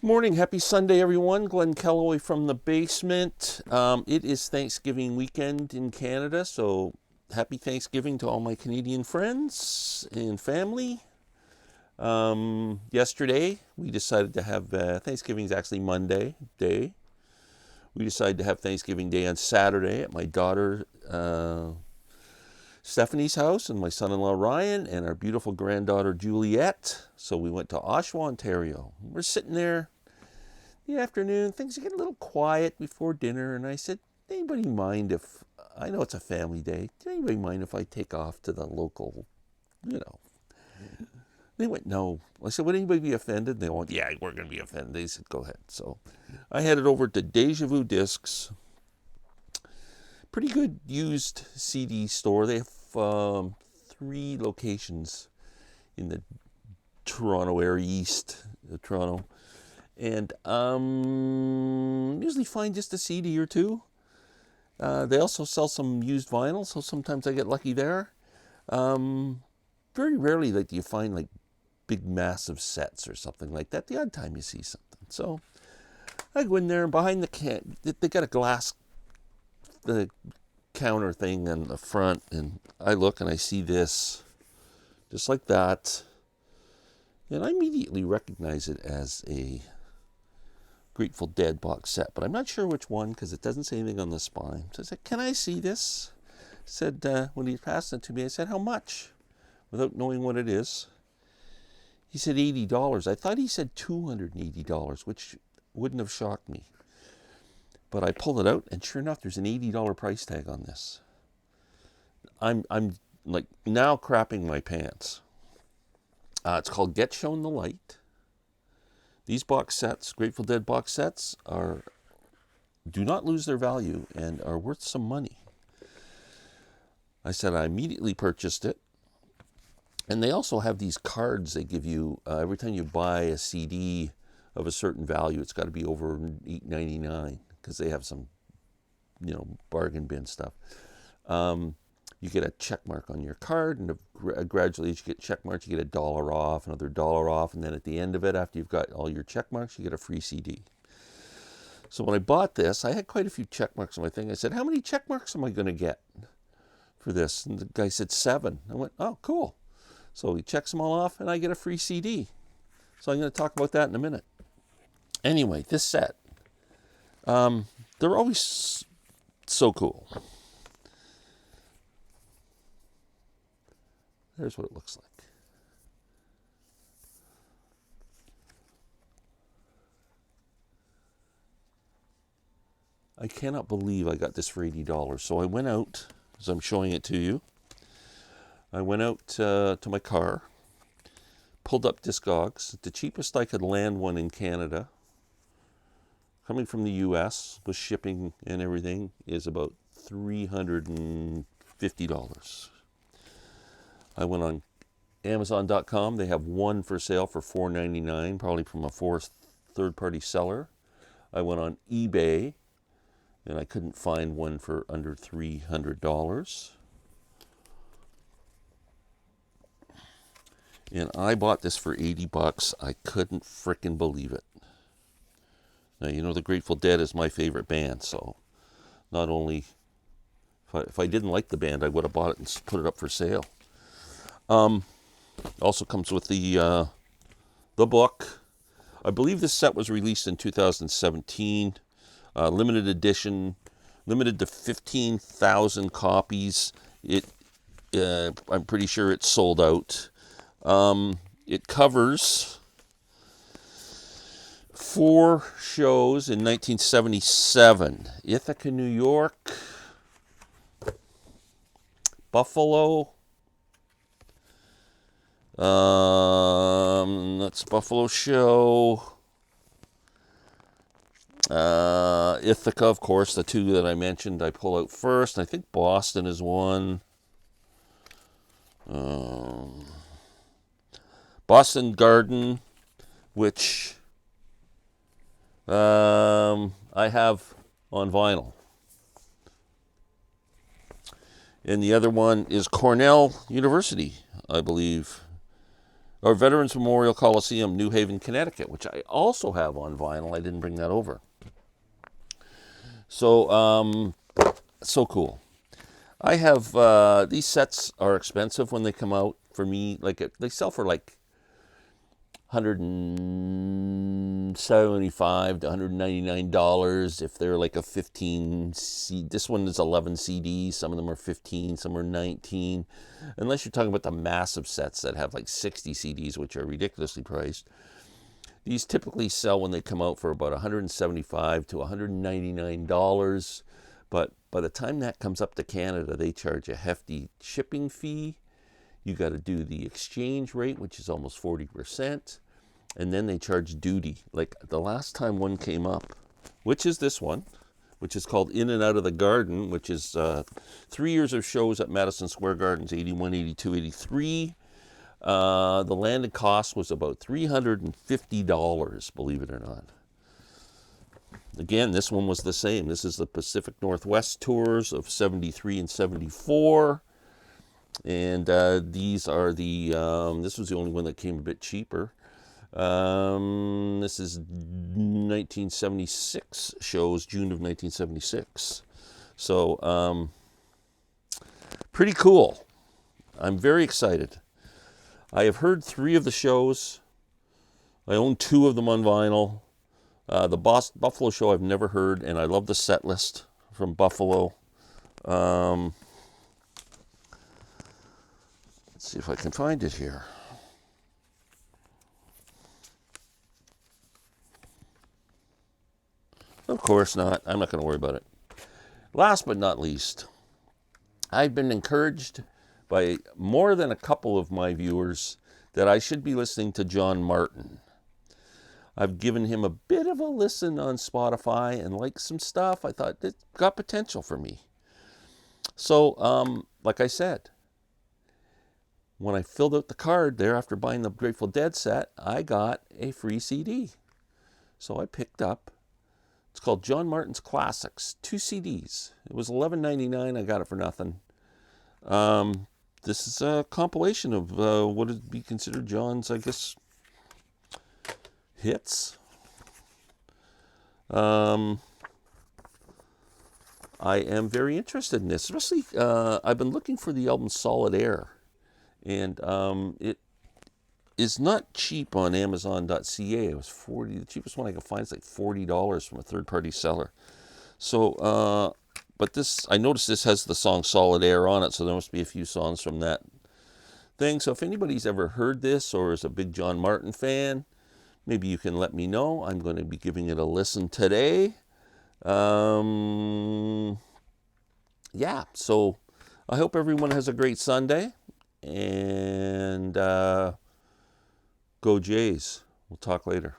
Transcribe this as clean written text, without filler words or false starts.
Morning, happy Sunday, everyone. Glenn Kellaway from the basement. It is Thanksgiving weekend in Canada, so happy Thanksgiving to all my Canadian friends and family. Yesterday, we decided to have Thanksgiving is actually Monday day. We decided to have Thanksgiving Day on Saturday at my daughter Stephanie's house and my son-in-law Ryan and our beautiful granddaughter Juliet. So we went to Oshawa, Ontario. We're sitting there in the afternoon. Things get a little quiet before dinner, and I said, anybody mind if, I know it's a family day, does anybody mind if I take off to the local, They went, no. I said, would anybody be offended? They went, yeah, we're going to be offended. They said, go ahead. So I headed over to Deja Vu Discs. Pretty good used CD store. They have 3 locations in the Toronto area, east of Toronto. And usually find just a CD or two. They also sell some used vinyl, so sometimes I get lucky there. Very rarely do you find like big massive sets or something like that. The odd time you see something. So I go in there, and behind they got a glass the counter thing on the front, and I look and I see this, just like that, and I immediately recognize it as a Grateful Dead box set, but I'm not sure which one because it doesn't say anything on the spine. So I said, can I see this? Said, when he passed it to me, I said, how much? Without knowing what it is. He said $80. I thought he said $280, which wouldn't have shocked me. But I pulled it out, and sure enough, there's an $80 price tag on this. I'm like now crapping my pants. It's called Get Shown the Light. These box sets, Grateful Dead box sets, do not lose their value and are worth some money. I said I immediately purchased it. And they also have these cards they give you every time you buy a CD of a certain value. It's got to be over $8.99 because they have some, bargain bin stuff. You get a check mark on your card, and gradually as you get check marks, you get $1 off, another $1 off, and then at the end of it, after you've got all your check marks, you get a free CD. So when I bought this, I had quite a few check marks on my thing. I said, how many check marks am I going to get for this? And the guy said 7. I went, oh, cool. So he checks them all off, and I get a free CD. So I'm going to talk about that in a minute. Anyway, this set, they're always so cool. There's what it looks like. I cannot believe I got this for $80. So I went out, as I'm showing it to you, I went out to my car, pulled up Discogs. The cheapest I could land one in Canada, coming from the US, with shipping and everything, is about $350. I went on Amazon.com. They have one for sale for $4.99, probably from a third-party seller. I went on eBay, and I couldn't find one for under $300. And I bought this for $80. I couldn't frickin' believe it. Now, the Grateful Dead is my favorite band, so not only, if I didn't like the band, I would have bought it and put it up for sale. Also comes with the book. I believe this set was released in 2017. Limited edition, limited to 15,000 copies. I'm pretty sure it's sold out. It covers 4 shows in 1977. Ithaca, New York, Buffalo. That's Buffalo show. Ithaca, of course, the 2 that I mentioned, I pull out first. I think Boston is one. Boston Garden, which I have on vinyl. And the other one is Cornell University, I believe. or Veterans Memorial Coliseum, New Haven, Connecticut, which I also have on vinyl. I didn't bring that over. So, so cool. I have, these sets are expensive when they come out for me. Like, they sell for like $175 to $199 if they're like a 15 CD. This one is 11 CDs. Some of them are 15, some are 19. Unless you're talking about the massive sets that have like 60 CDs, which are ridiculously priced. These typically sell when they come out for about $175 to $199. But by the time that comes up to Canada, they charge a hefty shipping fee. You got to do the exchange rate, which is almost 40%. And then they charge duty. Like the last time one came up, which is this one, which is called In and Out of the Garden, which is 3 years of shows at Madison Square Gardens, 81, 82, 83. The landed cost was about $350, believe it or not. Again, this one was the same. This is the Pacific Northwest tours of 73 and 74. And these are the, this was the only one that came a bit cheaper. This is 1976 shows, June of 1976. So, pretty cool. I'm very excited. I have heard 3 of the shows. I own 2 of them on vinyl. The Buffalo show I've never heard, and I love the set list from Buffalo. Let's see if I can find it here. Of course not. I'm not going to worry about it. Last but not least, I've been encouraged by more than a couple of my viewers that I should be listening to John Martyn. I've given him a bit of a listen on Spotify and like some stuff. I thought it got potential for me. So, like I said, when I filled out the card there after buying the Grateful Dead set, I got a free CD. So I picked up, it's called John Martyn's Classics, 2 CDs. It was $11.99. I got it for nothing. This is a compilation of what would be considered John's, I guess, hits. I am very interested in this, especially I've been looking for the album Solid Air, and it is not cheap on Amazon.ca. It was $40. The cheapest one I could find is like $40 from a third-party seller. So, but this, I noticed this has the song Solid Air on it, so there must be a few songs from that thing. So if anybody's ever heard this or is a big John Martyn fan, maybe you can let me know. I'm going to be giving it a listen today. Yeah, so I hope everyone has a great Sunday. And go Jays. We'll talk later.